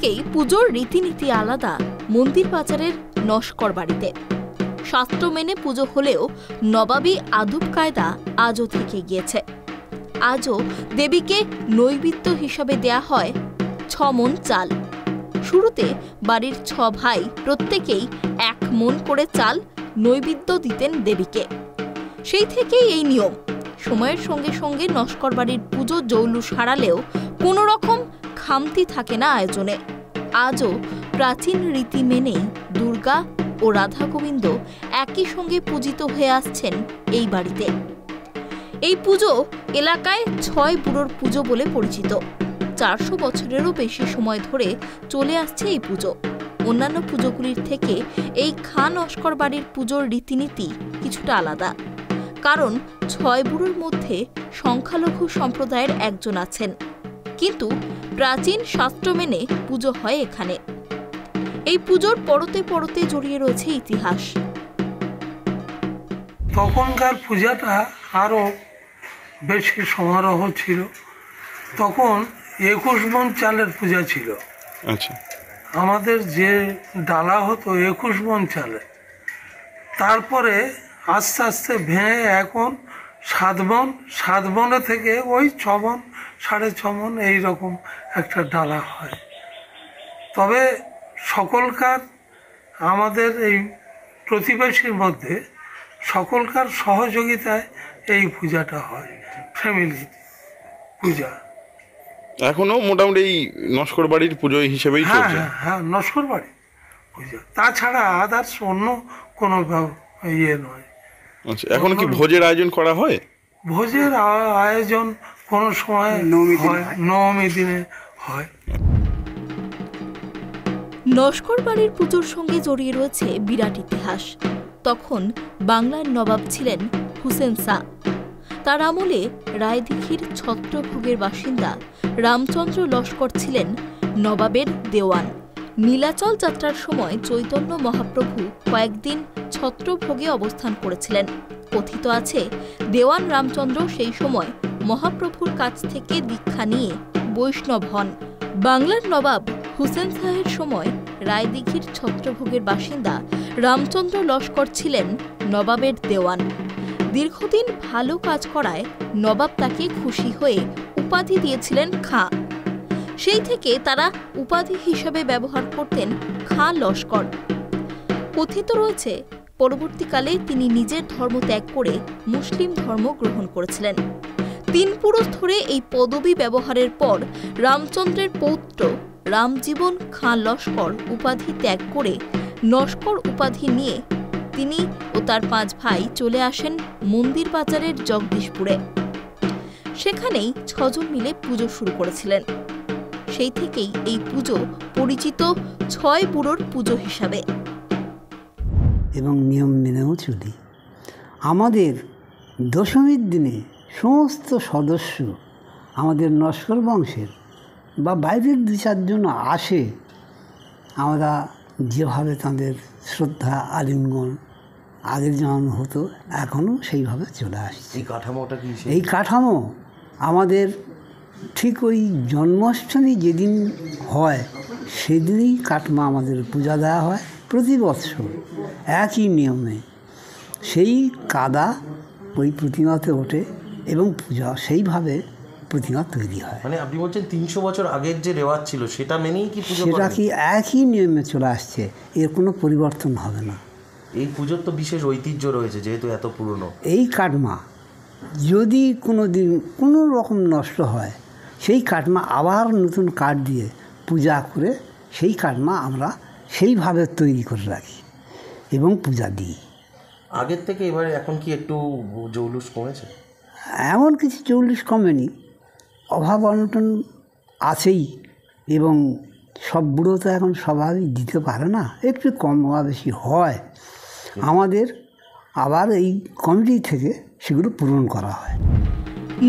থেকেই পুজোর রীতিনীতি আলাদা মন্দির বাজারের নস্কর বাড়িতে। শাস্ত্র মেনে পুজো হলেও নবাবী আদব কায়দা আজও থেকে গিয়েছে। আজও দেবীকে নৈবেদ্য হিসাবে দেয়া হয় 6 মণ চাল। শুরুতে বাড়ির 6 ভাই প্রত্যেকেই 1 মণ করে চাল নৈবেদ্য দিতেন দেবীকে। সেই থেকেই এই নিয়ম। সময়ের সঙ্গে সঙ্গে নস্কর বাড়ির পুজো জৌলুস হারালেও কোনো রকম খামতি থাকে না আয়োজনে। আজও প্রাচীন রীতি মেনেই দুর্গা ও রাধা গোবিন্দ একই সঙ্গে পূজিত হয়ে আসছেন এই বাড়িতে। এই পুজো এলাকায় 6 বুড়োর পুজো বলে পরিচিত। 400 বছরেরও বেশি সময় ধরে চলে আসছে এই পুজো। অন্যান্য পুজোগুলির থেকে এই খাঁ নস্কর বাড়ির পুজোর রীতিনীতি কিছুটা আলাদা, কারণ 6 বুড়োর মধ্যে সংখ্যালঘু সম্প্রদায়ের একজন আছেন, কিন্তু প্রাচীন শাস্ত্র মেনে পুজো হয় এখানে। এই পুজোর পরতে পরতে জড়িয়ে রয়েছে ইতিহাস। তখনকার পূজাটা আরো বেশি সমারোহ ছিল। তখন 21 মণ চালের পূজা ছিল। আচ্ছা, আমাদের যে ডালা হতো 21 মণ চালে, তারপরে আস্তে আস্তে ভেঙে এখন 7 মণ, 7 মণে থেকে ওই 6 মণ, 6.5 মণ এইরকম একটা ডালা হয়। তবে সকলকার আমাদের এই প্রতিবেশীর মধ্যে সকলকার সহযোগিতায় এই পূজাটা হয়, ফ্যামিলি পূজা। এখনো মোটামুটি এই নস্কর বাড়ির পুজো হিসেবেই চলছে। হ্যাঁ, নস্কর বাড়ি পূজা, তাছাড়া আদার্স অন্য কোনো ইয়ে নয়। আচ্ছা, এখন কি ভোজের আয়োজন করা হয়? ভোজের আয়োজন কোনো সময় নবমী দিনে হয়। নস্কর বাড়ির পুজোর সঙ্গে জড়িয়ে রয়েছে বিরাট ইতিহাস। তখন বাংলার নবাব ছিলেন হুসেন শাহ। তার আমলে রায়দিঘির ছত্রভোগের বাসিন্দা রামচন্দ্র লস্কর ছিলেন নবাবের দেওয়ান। নীলাচল যাত্রার সময় চৈতন্য মহাপ্রভু কয়েকদিন ছত্রভোগে অবস্থান করেছিলেন। কথিত আছে দেওয়ান রামচন্দ্র সেই সময় মহাপ্রভুর কাছ থেকে দীক্ষা নিয়ে বৈষ্ণব হন। বাংলার নবাব হুসেন শাহের সময় রায়দিঘির ছত্রভোগের বাসিন্দা রামচন্দ্র লস্কর ছিলেন নবাবের দেওয়ান। দীর্ঘদিন ভালো কাজ করায় নবাব তাকে খুশি হয়ে উপাধি দিয়েছিলেন খাঁ। সেই থেকে তারা উপাধি হিসাবে ব্যবহার করতেন খাঁ লস্কর। কথিত রয়েছে পরবর্তীকালে তিনি নিজের ধর্ম ত্যাগ করে মুসলিম ধর্ম গ্রহণ করেছিলেন। 3 পুরুষ ধরে এই পদবি ব্যবহারের পর রামচন্দ্রের পৌত্র রামজীবন খাঁ লস্কর উপাধি ত্যাগ করে নস্কর উপাধি নিয়ে তিনি ও তার 5 ভাই চলে আসেন মন্দির বাজারের জগদীশপুরে। সেখানেই 6 জন মিলে পুজো শুরু করেছিলেন। সেই থেকেই এই পুজো পরিচিত 6 বুড়োর পুজো হিসাবে। এবং নিয়ম মেনেও চলি। আমাদের দশমীর দিনে সমস্ত সদস্য আমাদের নস্কর বংশের বা বাইরের 2-4 জন আসে। আমরা যেভাবে তাদের শ্রদ্ধা আলিঙ্গন আগের যেমন হতো এখনও সেইভাবে চলে আসছে। এই কাঠামো আমাদের ঠিক ওই জন্মাষ্টমী যেদিন হয় সেদিনই কাঠামো আমাদের পূজা দেওয়া হয় প্রতি বৎসর একই নিয়মে। সেই কাদা ওই প্রতিমাতে ওঠে এবং পূজা সেইভাবে প্রতিমা তৈরি হয়। মানে আপনি বলছেন 300 বছর আগের যে রেওয়াজ ছিল সেটা মেনেই কি পুজো? সেটা কি একই নিয়মে চলে আসছে, এর কোনো পরিবর্তন হবে না। এই পুজোর তো বিশেষ ঐতিহ্য রয়েছে যেহেতু এত পুরনো। এই কাটমা যদি কোনো দিন কোনো রকম নষ্ট হয় সেই কাটমা আবার নতুন কাঠ দিয়ে পূজা করে সেই কাটমা আমরা সেইভাবে তৈরি করে রাখি এবং পূজা দিই। আগের থেকে এবারে এখন কি একটু জৌলুস কমেছে? এমন কিছু জৌলুস কমেনি, অভাব অনটন আছেই এবং সব বুড়ো তো এখন স্বভাবই দিতে পারে না, একটু কম বা বেশি হয়। আমাদের আবার এই কমিটি থেকে সেগুলো পূরণ করা হয়।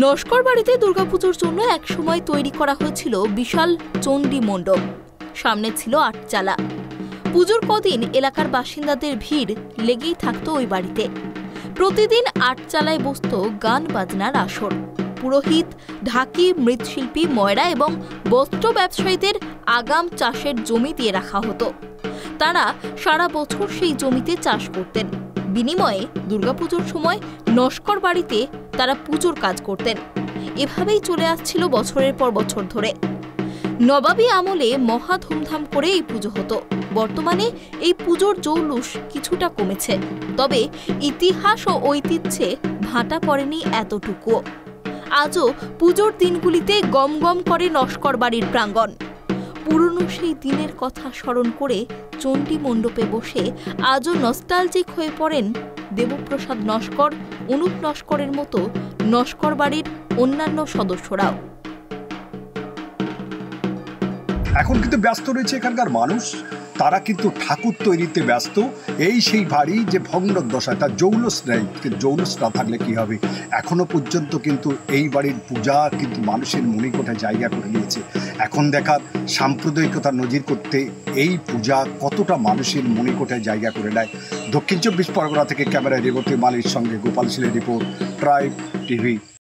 নস্কর বাড়িতে দুর্গাপুজোর জন্য একসময় তৈরি করা হয়েছিল বিশাল চণ্ডী মণ্ডপ। সামনে ছিল 8 চালা। পুজোর কদিন এলাকার বাসিন্দাদের ভিড় লেগেই থাকতো ওই বাড়িতে। প্রতিদিন 8 চালায় বসত গান বাজনার আসর। পুরোহিত, ঢাকি, মৃৎশিল্পী, ময়রা এবং বস্ত্র ব্যবসায়ীদের আগাম চাষের জমি দিয়ে রাখা হতো। তারা সারা বছর সেই জমিতে চাষ করতেন। বিনিময়ে দুর্গাপুজোর সময় নস্কর বাড়িতে তারা পুজোর কাজ করতেন। এভাবেই চলে আসছিল বছরের পর বছর ধরে। নবাবী আমলে মহা ধুমধাম করে এই পুজো হতো। বর্তমানে এই পুজোর জৌলুস কিছুটা কমেছে, তবে ইতিহাস ও ঐতিহ্যে ভাটা পড়েনি এতটুকুও। আজও পুজোর দিনগুলিতে গম গম করে নস্কর বাড়ির প্রাঙ্গণ। পুরনো সেই দিনের কথা স্মরণ করে চণ্ডী মণ্ডপে বসে আজও নস্টালজিক হয়ে পড়েন দেবপ্রসাদ নস্কর, অনুপ নস্করের মতো নস্কর বাড়ির অন্যান্য সদস্যরাও। এখন কিন্তু ব্যস্ত রয়েছে এখানকার মানুষ, তারা কিন্তু ঠাকুর তৈরিতে ব্যস্ত। এই সেই বাড়ি যে ভগ্নদশা, তার জৌলুস নেই। জৌলুস না থাকলে কী হবে? এখনও পর্যন্ত কিন্তু এই বাড়ির পূজা কিন্তু মানুষের মণিকোঠায় জায়গা করে নিয়েছে। এখন দেখার সাম্প্রদায়িকতার নজির করতে এই পূজা কতটা মানুষের মণিকোঠায় জায়গা করে নেয়। দক্ষিণ 24 পরগনা থেকে ক্যামেরায় রেবতী মালির সঙ্গে গোপাল শীলের রিপোর্ট, ট্রাইব টিভি।